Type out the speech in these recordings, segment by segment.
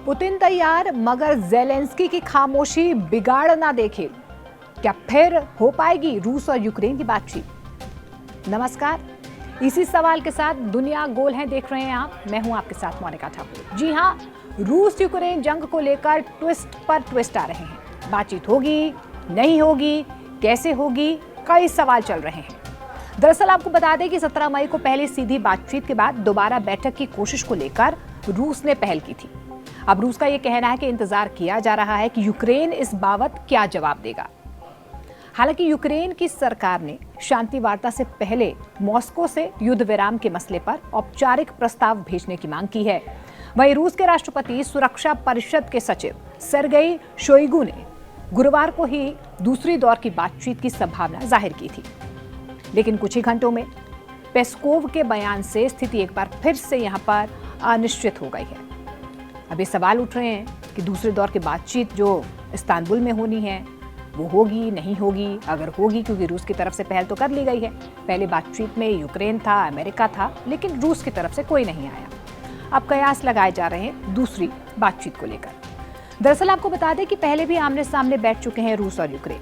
Putin तैयार मगर Zelensky की खामोशी बिगाड़ ना देखे। क्या फिर हो पाएगी रूस और यूक्रेन की बातचीत? नमस्कार, इसी सवाल के साथ दुनिया गोल है देख रहे हैं आप। मैं हूं आपके साथ मोनिका ठाकुर। जी हां, रूस यूक्रेन जंग को लेकर ट्विस्ट पर ट्विस्ट आ रहे हैं। बातचीत होगी, नहीं होगी, कैसे होगी, कई सवाल चल रहे हैं। दरअसल आपको बता दें कि 17 मई को पहली सीधी बातचीत के बाद दोबारा बैठक की कोशिश को लेकर रूस ने पहल की थी। अब रूस का यह कहना है कि इंतजार किया जा रहा है कि यूक्रेन इस बाबत क्या जवाब देगा। हालांकि यूक्रेन की सरकार ने शांति वार्ता से पहले मॉस्को से युद्ध विराम के मसले पर औपचारिक प्रस्ताव भेजने की मांग की है। वहीं रूस के राष्ट्रपति सुरक्षा परिषद के सचिव सेर्गेई शोइगु ने गुरुवार को ही दूसरी दौर की बातचीत की संभावना जाहिर की थी। लेकिन कुछ ही घंटों में पेस्कोव के बयान से स्थिति एक बार फिर से यहां पर अनिश्चित हो गई है। अब ये सवाल उठ रहे हैं कि दूसरे दौर की बातचीत जो इस्तांबुल में होनी है वो होगी, नहीं होगी। अगर होगी, क्योंकि रूस की तरफ से पहल तो कर ली गई है। पहले बातचीत में यूक्रेन था, अमेरिका था, लेकिन रूस की तरफ से कोई नहीं आया। अब कयास लगाए जा रहे हैं दूसरी बातचीत को लेकर। दरअसल आपको बता दें कि पहले भी आमने सामने बैठ चुके हैं रूस और यूक्रेन।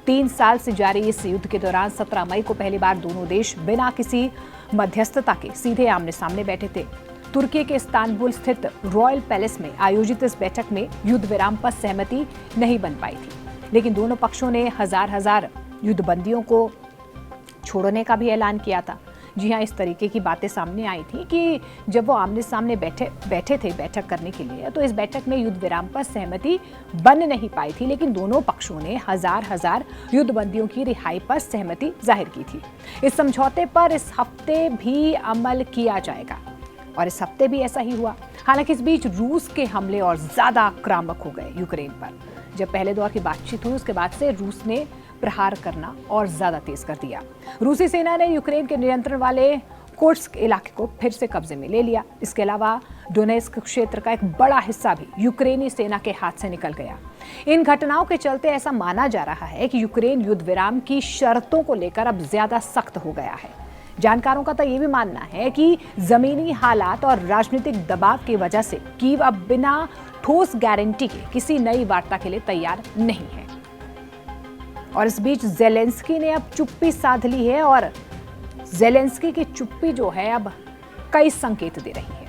3 साल से जारी इस युद्ध के दौरान 17 मई को पहली बार दोनों देश बिना किसी मध्यस्थता के सीधे आमने सामने बैठे थे। तुर्की के इस्तांबुल स्थित रॉयल पैलेस में आयोजित इस बैठक में युद्ध विराम पर सहमति नहीं बन पाई थी, लेकिन दोनों पक्षों ने हजार युद्धबंदियों को छोड़ने का भी ऐलान किया था। जी हां, इस तरीके की बातें सामने आई थी कि जब वो आमने सामने बैठे थे बैठक करने के लिए, तो इस बैठक में युद्ध विराम पर सहमति बन नहीं पाई थी, लेकिन दोनों पक्षों ने हजार युद्धबंदियों की रिहाई पर सहमति जाहिर की थी। इस समझौते पर इस हफ्ते भी अमल किया जाएगा और इस हफ्ते भी ऐसा ही हुआ। हालांकि इस बीच रूस के हमले और ज्यादा आक्रामक हो गए यूक्रेन पर। जब पहले दौर की बातचीत हुई, उसके बाद से रूस ने प्रहार करना और ज्यादा तेज कर दिया। रूसी सेना ने यूक्रेन के नियंत्रण वाले कुर्स्क इलाके को फिर से कब्जे में ले लिया। इसके अलावा डोनेस्क क्षेत्र का एक बड़ा हिस्सा भी यूक्रेनी सेना के हाथ से निकल गया। इन घटनाओं के चलते ऐसा माना जा रहा है कि यूक्रेन युद्ध विराम की शर्तों को लेकर अब ज्यादा सख्त हो गया है। जानकारों का तो ये भी मानना है कि जमीनी हालात और राजनीतिक दबाव की वजह से कीव अब बिना ठोस गारंटी के किसी नई वार्ता के लिए तैयार नहीं है। और इस बीच ज़ेलेंस्की ने अब चुप्पी साध ली है और ज़ेलेंस्की की चुप्पी जो है अब कई संकेत दे रही है।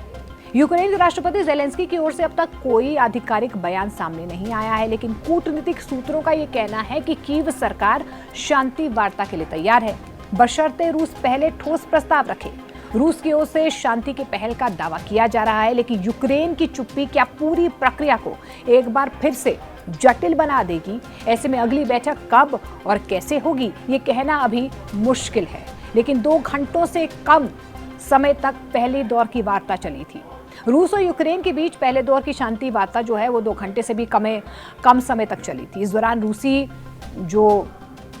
यूक्रेन के राष्ट्रपति ज़ेलेंस्की की ओर से अब तक कोई आधिकारिक बयान सामने नहीं आया है, लेकिन कूटनीतिक सूत्रों का ये कहना है कि कीव सरकार शांति वार्ता के लिए तैयार है, बशर्ते रूस पहले ठोस प्रस्ताव रखे। रूस की ओर से शांति की पहल का दावा किया जा रहा है, लेकिन यूक्रेन की चुप्पी क्या पूरी प्रक्रिया को एक बार फिर से जटिल बना देगी? ऐसे में अगली बैठक कब और कैसे होगी, ये कहना अभी मुश्किल है। लेकिन 2 घंटों से कम समय तक पहले दौर की वार्ता चली थी। रूस और यूक्रेन के बीच पहले दौर की शांति वार्ता जो है वो 2 घंटे से भी कम समय तक चली थी। इस दौरान रूसी जो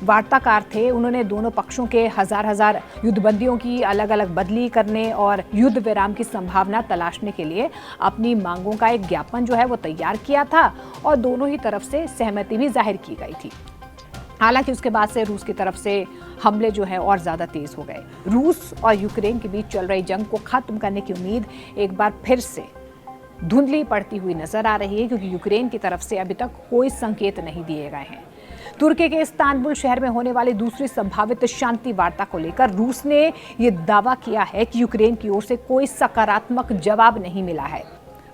वार्ताकार थे, उन्होंने दोनों पक्षों के हजार युद्धबंदियों की अलग अलग बदली करने और युद्ध विराम की संभावना तलाशने के लिए अपनी मांगों का एक ज्ञापन जो है वो तैयार किया था और दोनों ही तरफ से सहमति भी जाहिर की गई थी। हालांकि उसके बाद से रूस की तरफ से हमले जो है और ज्यादा तेज हो गए। रूस और यूक्रेन के बीच चल रही जंग को खत्म करने की उम्मीद एक बार फिर से धुंधली पड़ती हुई नजर आ रही है, क्योंकि यूक्रेन की तरफ से अभी तक कोई संकेत नहीं दिए गए हैं। तुर्की के इस्तांबुल शहर में होने वाली दूसरी संभावित शांति वार्ता को लेकर रूस ने यह दावा किया है कि यूक्रेन की ओर से कोई सकारात्मक जवाब नहीं मिला है।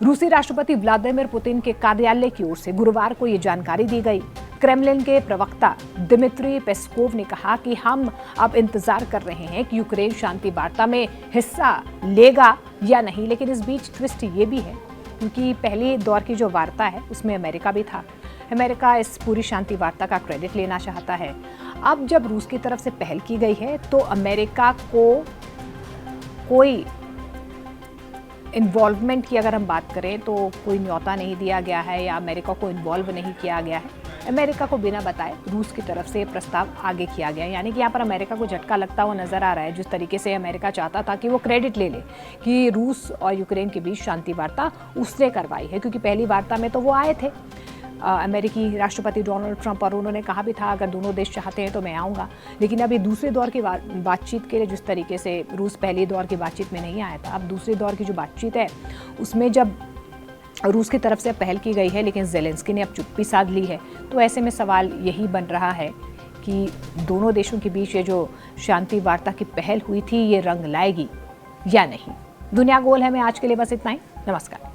रूसी राष्ट्रपति व्लादिमीर पुतिन के कार्यालय की ओर से गुरुवार को यह जानकारी दी गई। क्रेमलिन के प्रवक्ता दिमित्री पेस्कोव ने कहा कि हम अब इंतजार कर रहे हैं कि यूक्रेन शांति वार्ता में हिस्सा लेगा या नहीं। लेकिन इस बीच ट्विस्ट ये भी है, क्योंकि पहली दौर की जो वार्ता है उसमें अमेरिका भी था। अमेरिका इस पूरी शांति वार्ता का क्रेडिट लेना चाहता है। अब जब रूस की तरफ से पहल की गई है तो अमेरिका को कोई इन्वॉल्वमेंट की अगर हम बात करें तो कोई न्योता नहीं दिया गया है या अमेरिका को इन्वॉल्व नहीं किया गया है। अमेरिका को बिना बताए रूस की तरफ से प्रस्ताव आगे किया गया, यानी कि यहाँ पर अमेरिका को झटका लगता हुआ नजर आ रहा है। जिस तरीके से अमेरिका चाहता था कि वो क्रेडिट ले ले कि रूस और यूक्रेन के बीच शांति वार्ता उसने करवाई है, क्योंकि पहली वार्ता में तो वो आए थे अमेरिकी राष्ट्रपति डोनाल्ड ट्रंप, और उन्होंने कहा भी था अगर दोनों देश चाहते हैं तो मैं आऊँगा। लेकिन अभी दूसरे दौर की बातचीत के लिए जिस तरीके से रूस पहले दौर की बातचीत में नहीं आया था, अब दूसरे दौर की जो बातचीत है उसमें जब रूस की तरफ से पहल की गई है, लेकिन ज़ेलेंस्की ने अब चुप्पी साध ली है। तो ऐसे में सवाल यही बन रहा है कि दोनों देशों के बीच ये जो शांति वार्ता की पहल हुई थी, ये रंग लाएगी या नहीं। दुनिया गोल है में आज के लिए बस इतना ही। नमस्कार।